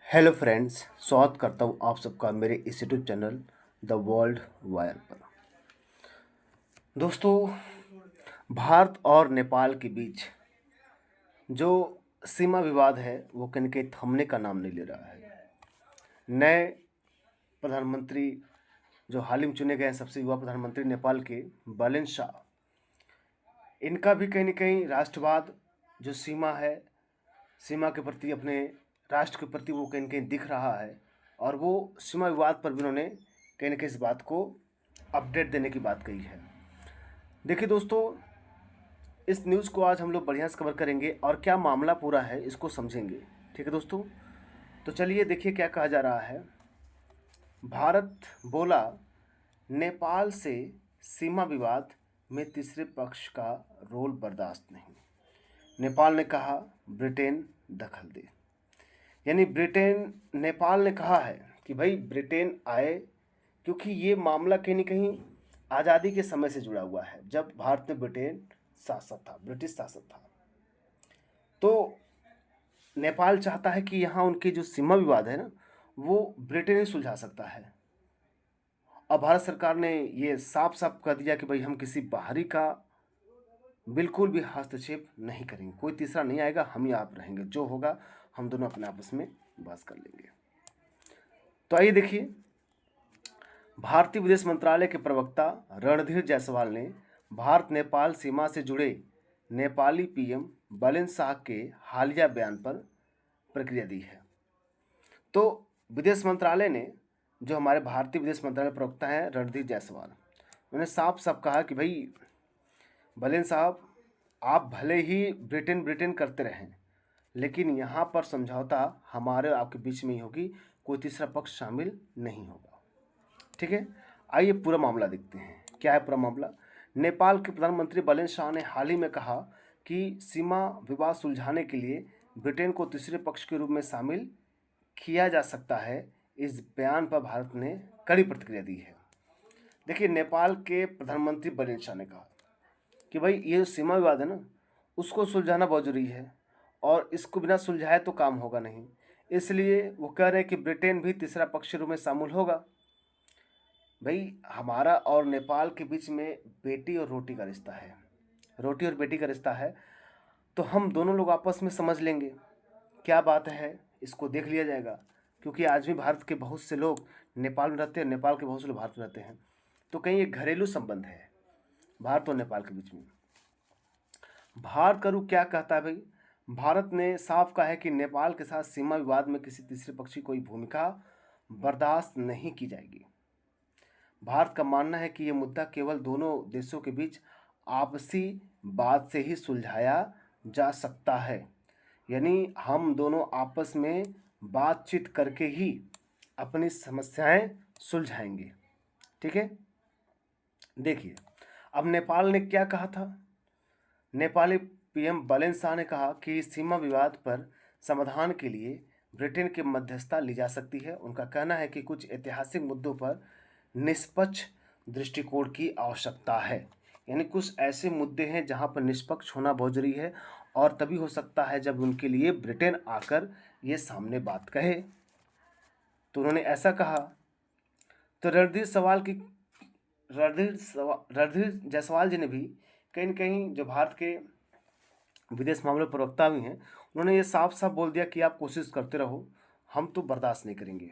Hello friends, स्वागत करता हूँ आप सबका मेरे इस YouTube channel the world wire पर। दोस्तों, भारत और नेपाल के बीच जो सीमा विवाद है वो कहीं न कहीं थमने का नाम नहीं ले रहा है। नए प्रधानमंत्री जो हाल ही में चुने गए हैं, सबसे युवा प्रधानमंत्री नेपाल के बालेन शाह, इनका भी कहीं न कहीं राष्ट्रवाद जो सीमा है, सीमा के प्रति अपने राष्ट्र के प्रति वो कहीं न कहीं दिख रहा है। और वो सीमा विवाद पर भी उन्होंने कहीं न कहीं इस बात को अपडेट देने की बात कही है। देखिए दोस्तों, इस न्यूज़ को आज हम लोग बढ़िया से कवर करेंगे और क्या मामला पूरा है इसको समझेंगे। ठीक है दोस्तों, तो चलिए देखिए क्या कहा जा रहा है। भारत बोला, नेपाल से सीमा विवाद में तीसरे पक्ष का रोल बर्दाश्त नहीं। नेपाल ने कहा, ब्रिटेन दखल दे। यानी ब्रिटेन, नेपाल ने कहा है कि भाई ब्रिटेन आए, क्योंकि ये मामला कहीं न कहीं आज़ादी के समय से जुड़ा हुआ है, जब भारत में ब्रिटेन शासक था, ब्रिटिश शासक था। तो नेपाल चाहता है कि यहाँ उनकी जो सीमा विवाद है ना, वो ब्रिटेन ही सुलझा सकता है। और भारत सरकार ने ये साफ साफ कह दिया कि भाई हम किसी बाहरी का बिल्कुल भी हस्तक्षेप नहीं करेंगे, कोई तीसरा नहीं आएगा, हम ही आप रहेंगे, जो होगा हम दोनों अपने आपस में बहस कर लेंगे। तो आइए देखिए, भारतीय विदेश मंत्रालय के प्रवक्ता रणधीर जायसवाल ने भारत नेपाल सीमा से जुड़े नेपाली पीएम बालेन शाह के हालिया बयान पर प्रतिक्रिया दी है। तो विदेश मंत्रालय ने, जो हमारे भारतीय विदेश मंत्रालय प्रवक्ता हैं रणधीर जायसवाल, उन्होंने साफ साफ कहा कि भाई बालेन साहब, आप भले ही ब्रिटेन ब्रिटेन करते रहें, लेकिन यहाँ पर समझौता हमारे आपके बीच में ही होगी, कोई तीसरा पक्ष शामिल नहीं होगा। ठीक है, आइए पूरा मामला देखते हैं। क्या है पूरा मामला। नेपाल के प्रधानमंत्री बालेन शाह ने हाल ही में कहा कि सीमा विवाद सुलझाने के लिए ब्रिटेन को तीसरे पक्ष के रूप में शामिल किया जा सकता है। इस बयान पर भारत ने कड़ी प्रतिक्रिया दी है। देखिए, नेपाल के प्रधानमंत्री बालेन शाह ने कहा कि भाई ये जो सीमा विवाद है ना, उसको सुलझाना बहुत जरूरी है और इसको बिना सुलझाए तो काम होगा नहीं। इसलिए वो कह रहे हैं कि ब्रिटेन भी तीसरा पक्ष के रूप में शामिल होगा। भाई, हमारा और नेपाल के बीच में बेटी और रोटी का रिश्ता है, रोटी और बेटी का रिश्ता है। तो हम दोनों लोग आपस में समझ लेंगे क्या बात है, इसको देख लिया जाएगा। क्योंकि आज भी भारत के बहुत से लोग नेपाल में रहते हैं, नेपाल के बहुत से लोग भारत में रहते हैं। तो कहीं एक घरेलू संबंध है भारत और नेपाल के बीच में। भारत का रुख क्या कहता है भाई। भारत ने साफ कहा है कि नेपाल के साथ सीमा विवाद में किसी तीसरे पक्ष की कोई भूमिका बर्दाश्त नहीं की जाएगी। भारत का मानना है कि ये मुद्दा केवल दोनों देशों के बीच आपसी बात से ही सुलझाया जा सकता है। यानी हम दोनों आपस में बातचीत करके ही अपनी समस्याएं सुलझाएंगे। ठीक है, देखिए अब नेपाल ने क्या कहा था। नेपाली पीएम बालेन शाह ने कहा कि सीमा विवाद पर समाधान के लिए ब्रिटेन की मध्यस्थता ली जा सकती है। उनका कहना है कि कुछ ऐतिहासिक मुद्दों पर निष्पक्ष दृष्टिकोण की आवश्यकता है। यानी कुछ ऐसे मुद्दे हैं जहां पर निष्पक्ष होना बहुत जरूरी है, और तभी हो सकता है जब उनके लिए ब्रिटेन आकर ये सामने बात कहे। तो उन्होंने ऐसा कहा। तो रणधीर जायसवाल जी ने भी कहीं न कहीं, जो भारत के विदेश मामले प्रवक्ता भी हैं, उन्होंने ये साफ साफ बोल दिया कि आप कोशिश करते रहो, हम तो बर्दाश्त नहीं करेंगे।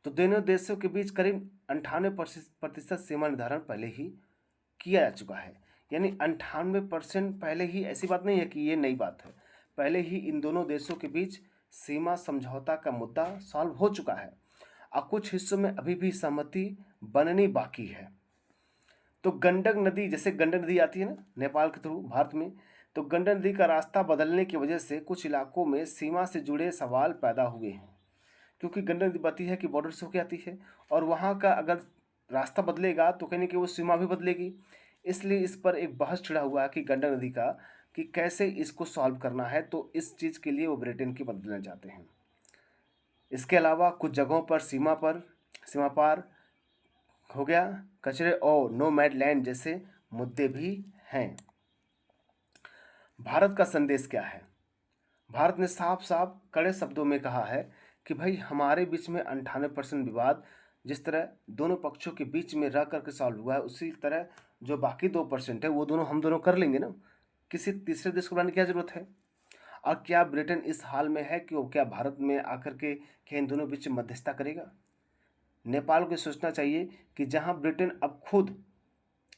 तो दोनों देशों के बीच करीब 98% सीमा निर्धारण पहले ही किया जा चुका है। यानी 98% पहले ही, ऐसी बात नहीं है कि ये नई बात है, पहले ही इन दोनों देशों के बीच सीमा समझौता का मुद्दा सॉल्व हो चुका है और कुछ हिस्सों में अभी भी सहमति बननी बाकी है। तो गंडक नदी, जैसे गंडक नदी आती है ना नेपाल के थ्रू भारत में, तो गंडक नदी का रास्ता बदलने की वजह से कुछ इलाकों में सीमा से जुड़े सवाल पैदा हुए हैं। क्योंकि गंडक नदी बहती है कि बॉर्डर से होकर आती है, और वहाँ का अगर रास्ता बदलेगा तो कहीं ना कहीं वो सीमा भी बदलेगी। इसलिए इस पर एक बहस छिड़ा हुआ है कि गंडक नदी का, कि कैसे इसको सॉल्व करना है। तो इस चीज़ के लिए वो ब्रिटेन की मदद लेना चाहते हैं। इसके अलावा कुछ जगहों पर सीमा पार हो गया कचरे और नो मैड लैंड जैसे मुद्दे भी हैं। भारत का संदेश क्या है। भारत ने साफ साफ कड़े शब्दों में कहा है कि भाई हमारे बीच में 98% विवाद जिस तरह दोनों पक्षों के बीच में रह करके सॉल्व हुआ है, उसी तरह जो बाकी 2% है वो दोनों हम दोनों कर लेंगे ना। किसी तीसरे देश को बुलाने की क्या ज़रूरत है? और क्या ब्रिटेन इस हाल में है कि वो क्या भारत में आकर के क्या इन दोनों बीच मध्यस्थता करेगा? नेपाल को सोचना चाहिए कि जहां ब्रिटेन अब खुद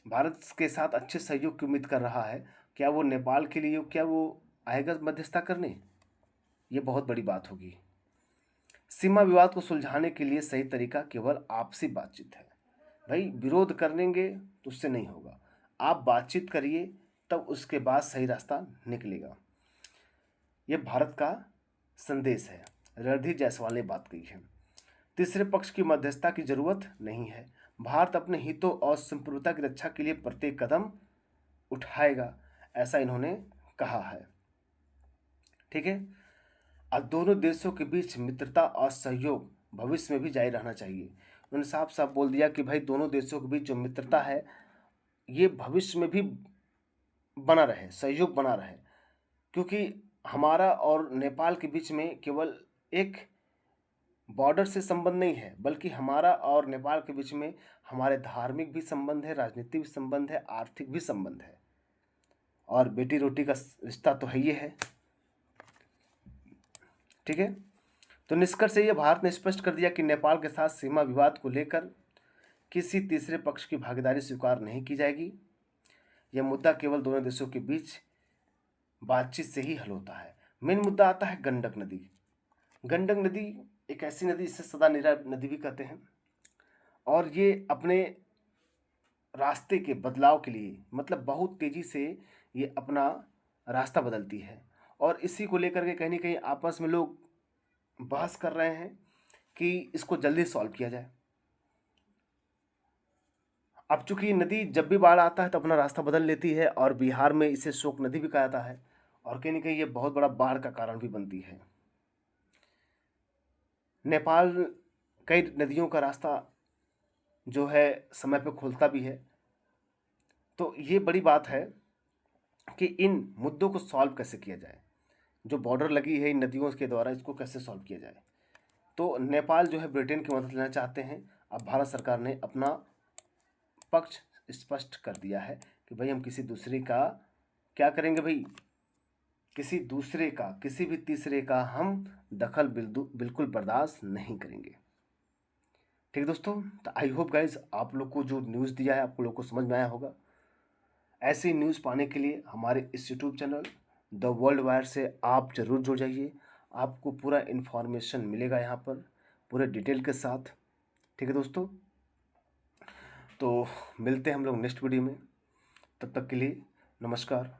भारत के साथ अच्छे सहयोग की उम्मीद कर रहा है, क्या वो नेपाल के लिए क्या वो आएगा मध्यस्थता करने? ये बहुत बड़ी बात होगी। सीमा विवाद को सुलझाने के लिए सही तरीका केवल आपसी बातचीत है। भाई विरोध करेंगे तो उससे नहीं होगा, आप बातचीत करिए, तब उसके बाद सही रास्ता निकलेगा। ये भारत का संदेश है। रणधीर जायसवाल ने बात कही है। तीसरे पक्ष की मध्यस्थता की जरूरत नहीं है। भारत अपने हितों और संप्रभुता की रक्षा के लिए प्रत्येक कदम उठाएगा, ऐसा इन्होंने कहा है। ठीक है। अब दोनों देशों के बीच मित्रता और सहयोग भविष्य में भी जारी रहना चाहिए। उन्होंने साफ साफ बोल दिया कि भाई दोनों देशों के बीच जो मित्रता है ये भविष्य में भी बना रहे, सहयोग बना रहे, क्योंकि हमारा और नेपाल के बीच में केवल एक बॉर्डर से संबंध नहीं है, बल्कि हमारा और नेपाल के बीच में हमारे धार्मिक भी संबंध है, राजनीतिक भी संबंध है, आर्थिक भी संबंध है, और बेटी रोटी का रिश्ता तो है ही है। ठीक है। तो निष्कर्ष ये भारत ने स्पष्ट कर दिया कि नेपाल के साथ सीमा विवाद को लेकर किसी तीसरे पक्ष की भागीदारी स्वीकार नहीं की जाएगी। यह मुद्दा केवल दोनों देशों के बीच बातचीत से ही हल होता है। मेन मुद्दा आता है गंडक नदी। गंडक नदी एक ऐसी नदी जिसे सदा नीरा नदी भी कहते हैं, और ये अपने रास्ते के बदलाव के लिए मतलब बहुत तेजी से ये अपना रास्ता बदलती है, और इसी को लेकर के कहीं ना कहीं आपस में लोग बहस कर रहे हैं कि इसको जल्दी सॉल्व किया जाए। अब चूंकि नदी जब भी बाढ़ आता है तो अपना रास्ता बदल लेती है, और बिहार में इसे शोक नदी भी कहा जाता है, और कहीं ना कहीं ये बहुत बड़ा बाढ़ का कारण भी बनती है। नेपाल कई नदियों का रास्ता जो है समय पे खोलता भी है। तो ये बड़ी बात है कि इन मुद्दों को सॉल्व कैसे किया जाए, जो बॉर्डर लगी है इन नदियों के द्वारा, इसको कैसे सॉल्व किया जाए। तो नेपाल जो है ब्रिटेन की मदद लेना चाहते हैं। अब भारत सरकार ने अपना पक्ष स्पष्ट कर दिया है कि भाई हम किसी दूसरे का क्या करेंगे, भाई किसी दूसरे का, किसी भी तीसरे का हम दखल बिल्कुल बर्दाश्त नहीं करेंगे। ठीक है दोस्तों, तो आई होप गाइज आप लोग को जो न्यूज़ दिया है आप लोग को समझ में आया होगा। ऐसी न्यूज़ पाने के लिए हमारे इस YouTube channel the world wire से आप ज़रूर जुड़ जाइए। आपको पूरा इन्फॉर्मेशन मिलेगा यहाँ पर पूरे डिटेल के साथ। ठीक है दोस्तों, तो मिलते हैं हम लोग नेक्स्ट वीडियो में। तब तक के लिए नमस्कार।